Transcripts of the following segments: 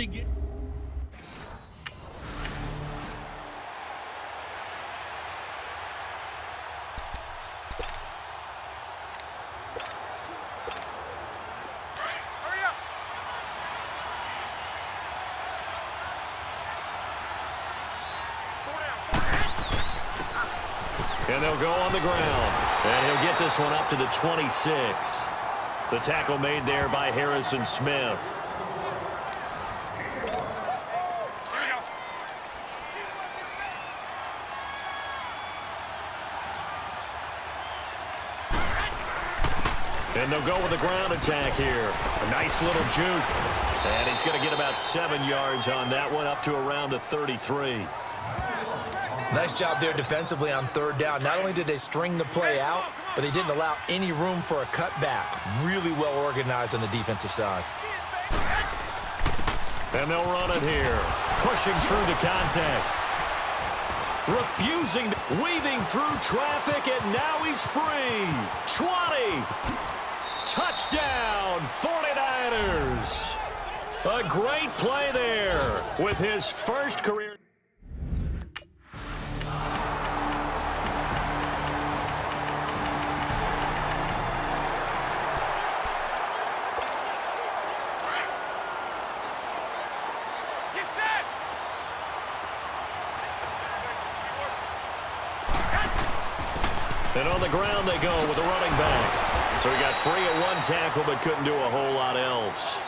begin. And they'll go on the ground. And he'll get this one up to the 26. The tackle made there by Harrison Smith. And they'll go with the ground attack here. A nice little juke. And he's going to get about 7 yards on that one, up to around the 33. Nice job there defensively on third down. Not only did they string the play out, but they didn't allow any room for a cutback. Really well organized on the defensive side. And they'll run it here. Pushing through the contact. Refusing, weaving through traffic, and now he's free. 20. Touchdown, 49ers. A great play there with his first career. And on the ground they go with a running back. So he got free at one tackle but couldn't do a whole lot else.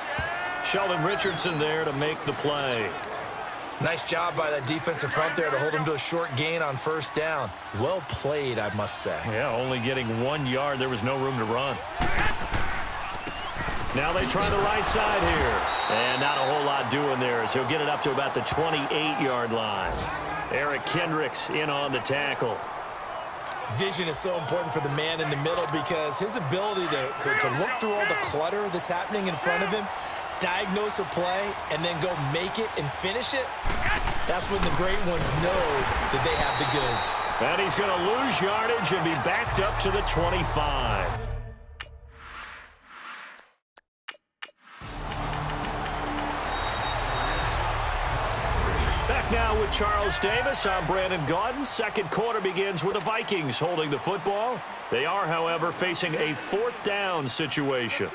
Sheldon Richardson there to make the play. Nice job by that defensive front there to hold him to a short gain on first down. Well played, I must say. Yeah, only getting 1 yard. There was no room to run. Now they try the right side here. And not a whole lot doing there as he'll get it up to about the 28-yard line. Eric Kendricks in on the tackle. Vision is so important for the man in the middle because his ability to look through all the clutter that's happening in front of him, diagnose a play, and then go make it and finish it, that's when the great ones know that they have the goods. And he's going to lose yardage and be backed up to the 25. Now with Charles Davis, I'm Brandon Gaudin. Second quarter begins with the Vikings holding the football. They are, however, facing a fourth down situation.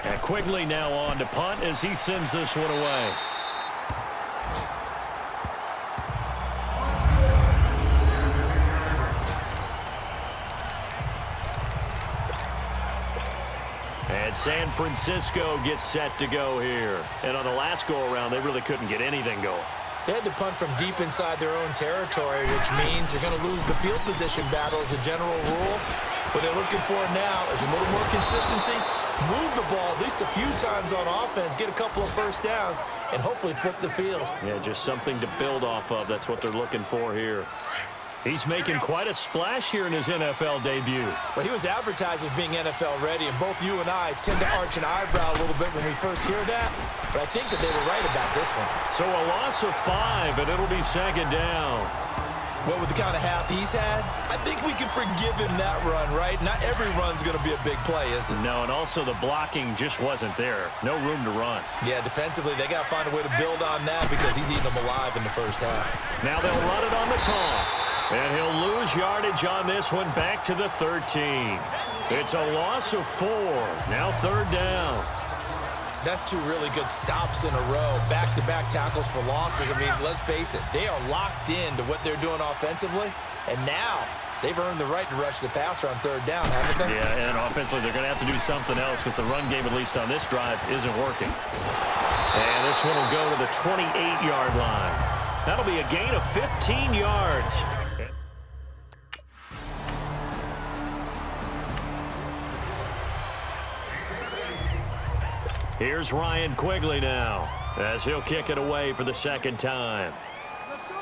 And Quigley now on to punt as he sends this one away. And San Francisco gets set to go here. And on the last go-around, they really couldn't get anything going. They had to punt from deep inside their own territory, which means you're going to lose the field position battle as a general rule. What they're looking for now is a little more consistency, move the ball at least a few times on offense, get a couple of first downs, and hopefully flip the field. Yeah, just something to build off of. That's what they're looking for here. He's making quite a splash here in his NFL debut. Well, he was advertised as being NFL ready, and both you and I tend to arch an eyebrow a little bit when we first hear that, but I think that they were right about this one. So a loss of 5, and it'll be second down. Well, with the kind of half he's had, I think we can forgive him that run, right? Not every run's going to be a big play, is it? No, and also the blocking just wasn't there. No room to run. Yeah, defensively, they got to find a way to build on that because he's eating them alive in the first half. Now they'll run it on the toss. And he'll lose yardage on this one back to the 13. It's a loss of 4. Now third down. That's 2 really good stops in a row. Back-to-back tackles for losses. I mean, let's face it, they are locked into what they're doing offensively. And now they've earned the right to rush the passer on third down, haven't they? Yeah, and offensively they're going to have to do something else because the run game, at least on this drive, isn't working. And this one will go to the 28-yard line. That'll be a gain of 15 yards. Here's Ryan Quigley now as he'll kick it away for the second time. Let's go,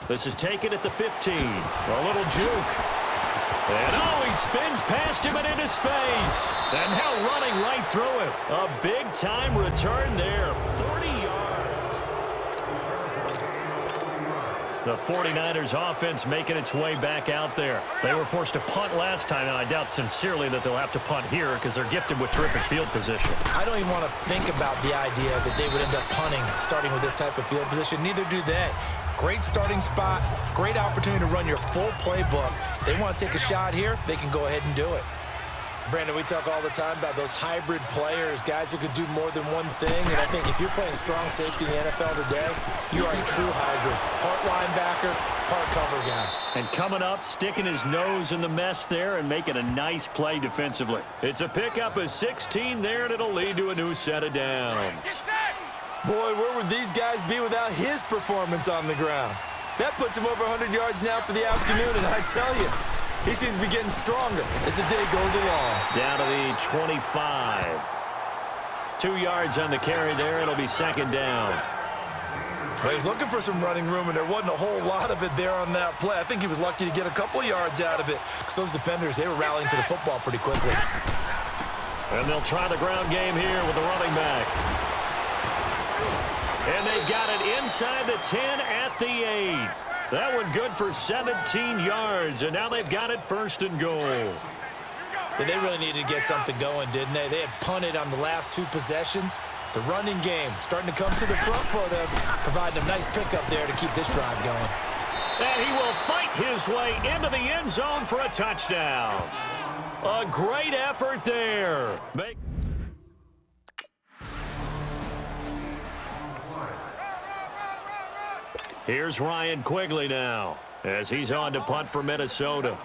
This is taken at the 15. A little juke. And oh, he spins past him and into space. And now running right through him. A big-time return there, 40 yards. The 49ers offense making its way back out there. They were forced to punt last time, and I doubt sincerely that they'll have to punt here because they're gifted with terrific field position. I don't even want to think about the idea that they would end up punting starting with this type of field position. Neither do they. Great starting spot, great opportunity to run your full playbook. If they want to take a shot here, they can go ahead and do it. Brandon, we talk all the time about those hybrid players, guys who could do more than one thing. And I think if you're playing strong safety in the NFL today, you are a true hybrid. Part linebacker, part cover guy. And coming up, sticking his nose in the mess there and making a nice play defensively. It's a pickup of 16 there, and it'll lead to a new set of downs. Boy, where would these guys be without his performance on the ground? That puts him over 100 yards now for the afternoon, and I tell you, he seems to be getting stronger as the day goes along. Down to the 25. 2 yards on the carry there. It'll be second down. Well, he's looking for some running room, and there wasn't a whole lot of it there on that play. I think he was lucky to get a couple of yards out of it because those defenders, they were rallying to the football pretty quickly. And they'll try the ground game here with the running back. And they've got it inside the 10 at the 8. That one good for 17 yards, and now they've got it first and goal. Yeah, they really needed to get something going, didn't they? They had punted on the last 2 possessions. The running game starting to come to the front for them, providing a nice pickup there to keep this drive going. And he will fight his way into the end zone for a touchdown. A great effort there. Here's Ryan Quigley now as he's on to punt for Minnesota.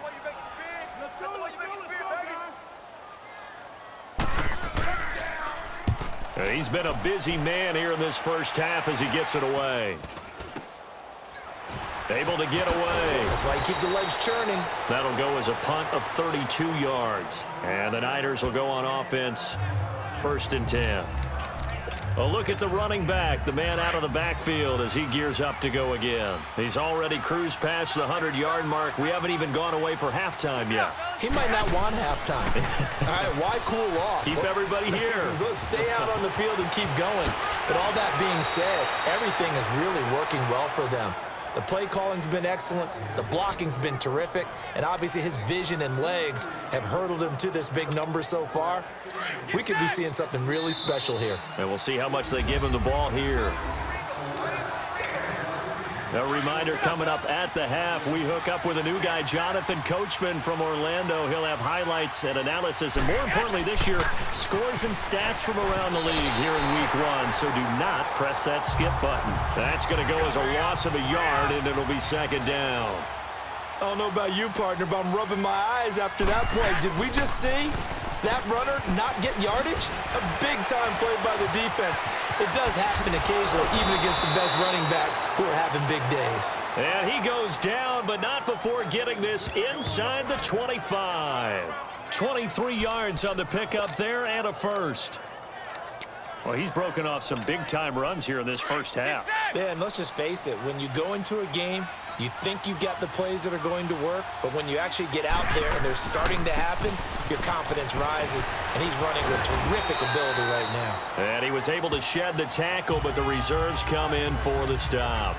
He's been a busy man here in this first half as he gets it away. Able to get away. That's why you keep the legs churning. That'll go as a punt of 32 yards. And the Niners will go on offense, first and 10. A look at the running back, the man out of the backfield as he gears up to go again. He's already cruised past the 100-yard mark. We haven't even gone away for halftime yet. He might not want halftime. All right, why cool off? Keep everybody here. Let's stay out on the field and keep going. But all that being said, everything is really working well for them. The play calling's been excellent. The blocking's been terrific. And obviously his vision and legs have hurdled him to this big number so far. We could be seeing something really special here. And we'll see how much they give him the ball here. A reminder coming up at the half, we hook up with a new guy, Jonathan Coachman from Orlando. He'll have highlights and analysis, and more importantly this year, scores and stats from around the league here in week 1. So do not press that skip button. That's going to go as a loss of a yard, and it'll be second down. I don't know about you, partner, but I'm rubbing my eyes after that play. Did we just see that runner not get yardage? A big-time play by the defense. It does happen occasionally, even against the best running backs who are having big days. And he goes down, but not before getting this inside the 25. 23 yards on the pickup there and a first. Well, he's broken off some big-time runs here in this first half. Yeah, and let's just face it. When you go into a game, you think you've got the plays that are going to work, but when you actually get out there and they're starting to happen, your confidence rises, and he's running with terrific ability right now. And he was able to shed the tackle, but the reserves come in for the stop.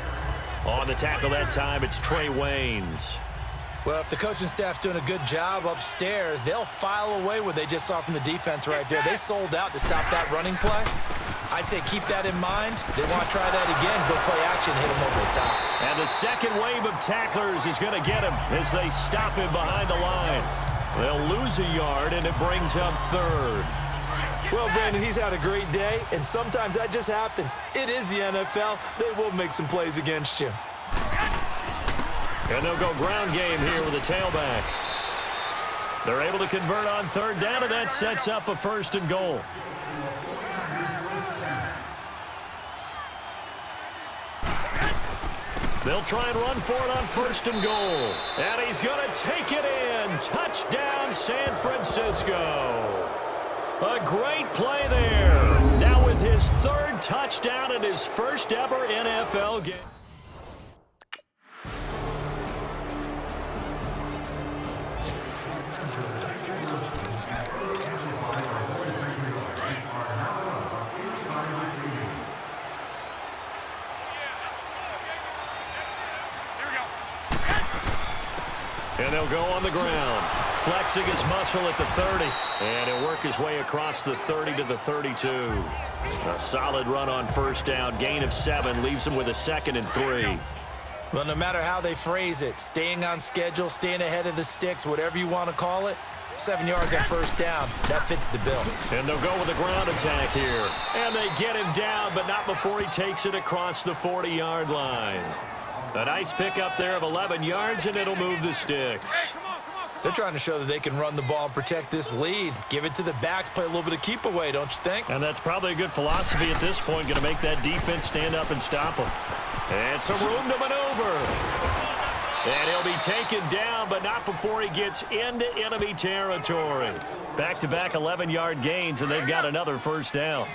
On the tackle that time, it's Trey Waynes. Well, if the coaching staff's doing a good job upstairs, they'll file away what they just saw from the defense right there. They sold out to stop that running play. I'd say keep that in mind. They want to try that again, go play action, hit him over the top. And the second wave of tacklers is going to get him as they stop him behind the line. They'll lose a yard, and it brings up third. Well, Brandon, he's had a great day, and sometimes that just happens. It is the NFL. They will make some plays against you. And they'll go ground game here with a tailback. They're able to convert on third down, and that sets up a first and goal. They'll try and run for it on first and goal. And he's going to take it in. Touchdown, San Francisco. A great play there. Now with his third touchdown in his first ever NFL game. And they'll go on the ground. Flexing his muscle at the 30. And he'll work his way across the 30 to the 32. A solid run on first down. Gain of 7 leaves him with a 2nd and 3. Well, no matter how they phrase it, staying on schedule, staying ahead of the sticks, whatever you want to call it, 7 yards on first down. That fits the bill. And they'll go with a ground attack here. And they get him down, but not before he takes it across the 40-yard line. A nice pickup there of 11 yards, and it'll move the sticks. They're trying to show that they can run the ball and protect this lead. Give it to the backs, play a little bit of keep away, don't you think? And that's probably a good philosophy at this point, going to make that defense stand up and stop them. And some room to maneuver. And he'll be taken down, but not before he gets into enemy territory. Back-to-back 11-yard gains, and they've got another first down.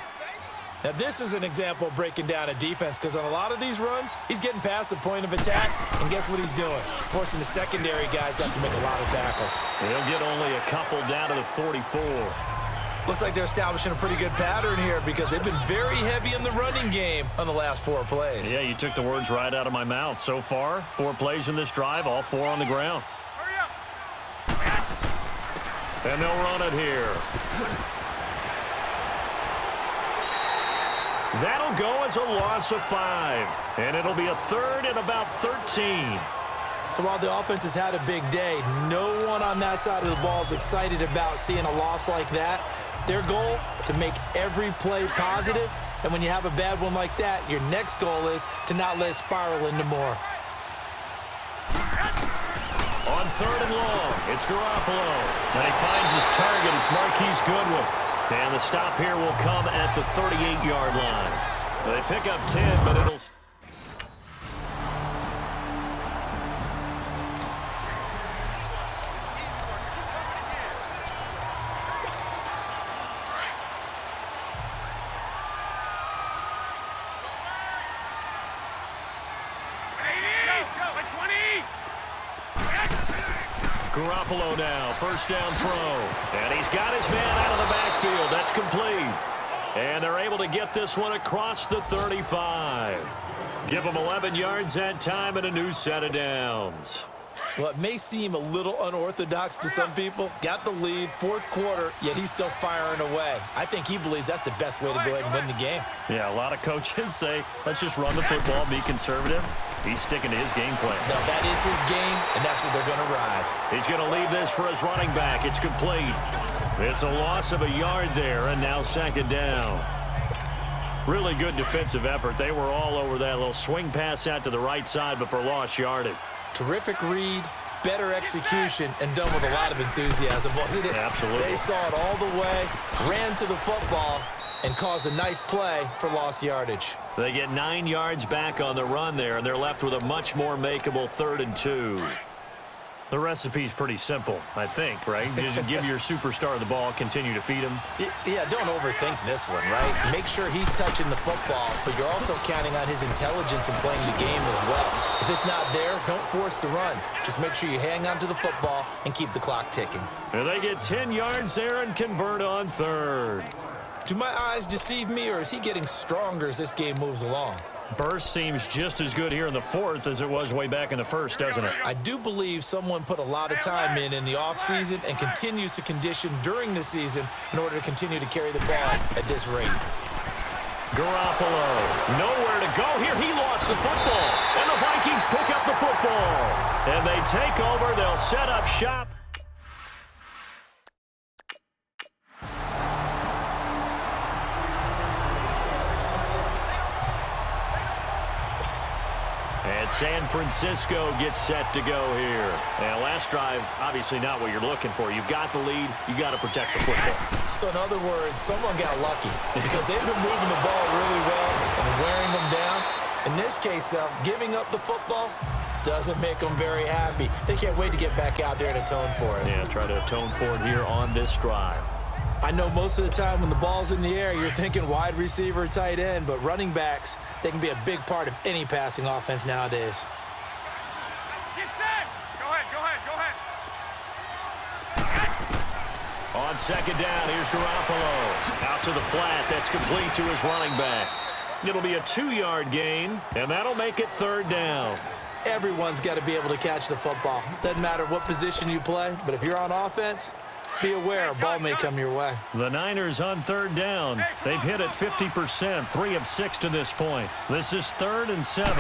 Now, this is an example of breaking down a defense, because on a lot of these runs, he's getting past the point of attack, and guess what he's doing? Forcing the secondary guys to have to make a lot of tackles. He'll get only a couple down to the 44. Looks like they're establishing a pretty good pattern here, because they've been very heavy in the running game on the last 4 plays. Yeah, you took the words right out of my mouth. So far, 4 plays in this drive, all 4 on the ground. And they'll run it here. That'll go as a loss of 5. And it'll be a 3rd and about 13. So while the offense has had a big day, no one on that side of the ball is excited about seeing a loss like that. Their goal, to make every play positive. And when you have a bad one like that, your next goal is to not let it spiral into more. On 3rd and long, it's Garoppolo. And he finds his target. It's Marquise Goodwin. And the stop here will come at the 38-yard line. They pick up 10, but it'll... Garoppolo now, first down throw. And he's got his man out of the backfield. That's complete. And they're able to get this one across the 35. Give them 11 yards that time and a new set of downs. Well, it may seem a little unorthodox to some people. Got the lead, 4th quarter, yet he's still firing away. I think he believes that's the best way to go ahead and win the game. Yeah, a lot of coaches say, let's just run the football, be conservative. He's sticking to his game plan. No, that is his game, and that's what they're going to ride. He's going to leave this for his running back. It's complete. It's a loss of a yard there, and now 2nd down. Really good defensive effort. They were all over that little swing pass out to the right side before lost yardage. Terrific read, better execution, and done with a lot of enthusiasm, wasn't it? Absolutely. They saw it all the way, ran to the football, and caused a nice play for lost yardage. They get 9 yards back on the run there, and they're left with a much more makeable 3rd and 2. The recipe's pretty simple, I think, right? Just give your superstar the ball, continue to feed him. Yeah, don't overthink this one, right? Make sure he's touching the football, but you're also counting on his intelligence in playing the game as well. If it's not there, don't force the run. Just make sure you hang on to the football and keep the clock ticking. And they get 10 yards there and convert on 3rd. Do my eyes deceive me, or is he getting stronger as this game moves along? Burst seems just as good here in the 4th as it was way back in the 1st, doesn't it? I do believe someone put a lot of time in the offseason and continues to condition during the season in order to continue to carry the ball at this rate. Garoppolo, nowhere to go here. He lost the football, and the Vikings pick up the football. And they take over. They'll set up shop. And San Francisco gets set to go here. And last drive, obviously not what you're looking for. You've got the lead. You got to protect the football. So in other words, someone got lucky because they've been moving the ball really well and wearing them down. In this case, though, giving up the football doesn't make them very happy. They can't wait to get back out there and atone for it. Yeah, try to atone for it here on this drive. I know most of the time when the ball's in the air, you're thinking wide receiver, tight end, but running backs, they can be a big part of any passing offense nowadays. Get set. Go ahead. On 2nd down, here's Garoppolo. Out to the flat. That's complete to his running back. It'll be a 2-yard gain, and that'll make it 3rd down. everyone's got to be able to catch the football. Doesn't matter what position you play, but if you're on offense, be aware a ball may come your way. The Niners on third down. They've hit it 50%, 3 of 6 to this point. This is 3rd and 7.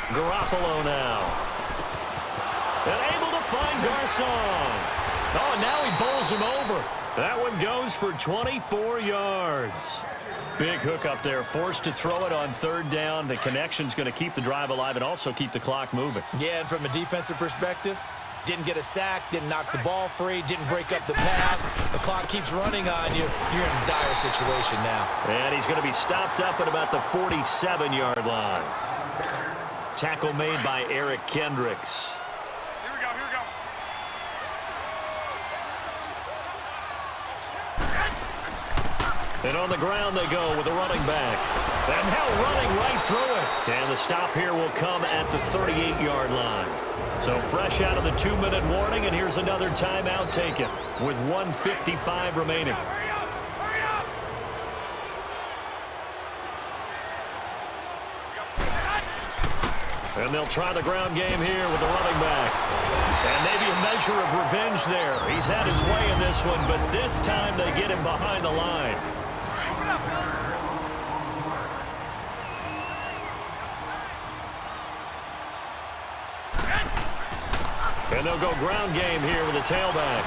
Garoppolo now. And able to find Garcon. Oh, and now he bowls him over. That one goes for 24 yards. Big hook up there, forced to throw it on 3rd down. The connection's going to keep the drive alive and also keep the clock moving. Yeah, and from a defensive perspective, didn't get a sack, didn't knock the ball free, didn't break up the pass. The clock keeps running on you. You're in a dire situation now. And he's going to be stopped up at about the 47-yard line. Tackle made by Eric Kendricks. Here we go, here we go. And on the ground they go with the running back. And now running right through it. And the stop here will come at the 38-yard line. So fresh out of the 2-minute warning, and here's another timeout taken with 1:55 remaining. Hurry up, hurry up. And they'll try the ground game here with the running back. And maybe a measure of revenge there. He's had his way in this one, but this time they get him behind the line. And they'll go ground game here with a tailback.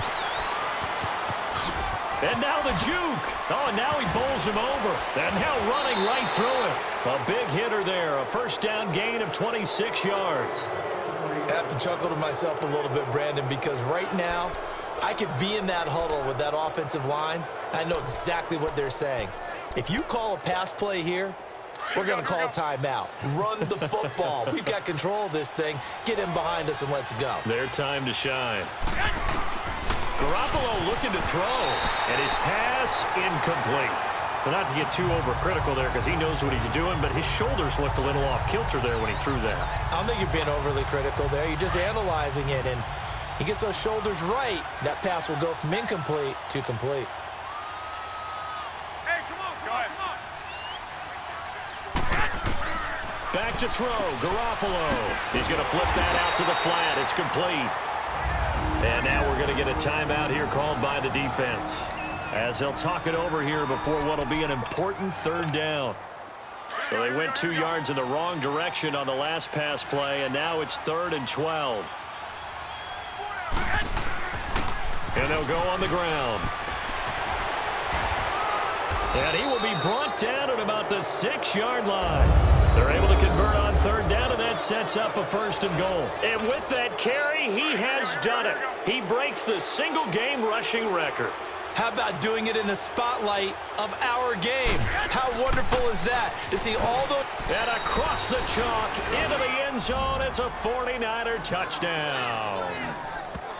And now the juke. Oh, and now he bowls him over. And now running right through it. A big hitter there. A first down gain of 26 yards. I have to chuckle to myself a little bit, Brandon, because right now I could be in that huddle with that offensive line. I know exactly what they're saying. If you call a pass play here, we're going to call a timeout. Run the football. We've got control of this thing. Get him behind us and let's go. Their time to shine. Garoppolo looking to throw. And his pass incomplete. But not to get too overcritical there because he knows what he's doing, but his shoulders looked a little off kilter there when he threw that. I don't think you're being overly critical there. You're just analyzing it, and he gets those shoulders right. That pass will go from incomplete to complete. Hey, come on, go ahead, come on. Back to throw, Garoppolo. He's going to flip that out to the flat. It's complete. And now we're going to get a timeout here called by the defense, as they'll talk it over here before what will be an important 3rd down. So they went 2 yards in the wrong direction on the last pass play, and now it's 3rd and 12. And they'll go on the ground. And he will be brought down at about the 6-yard line. They're able to convert on 3rd down, and that sets up a 1st and goal. And with that carry, he has done it. He breaks the single-game rushing record. How about doing it in the spotlight of our game? How wonderful is that to see all the... And across the chalk, into the end zone, it's a 49er touchdown.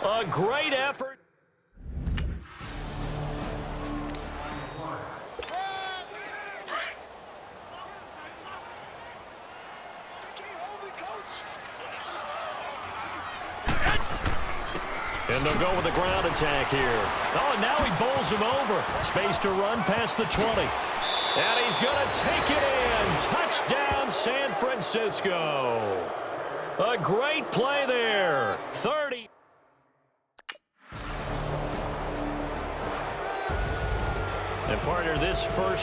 A great effort. And they'll go with the ground attack here. Oh, and now he bowls him over. Space to run past the 20. And he's going to take it in. Touchdown, San Francisco. A great play there. 30. And partner, this first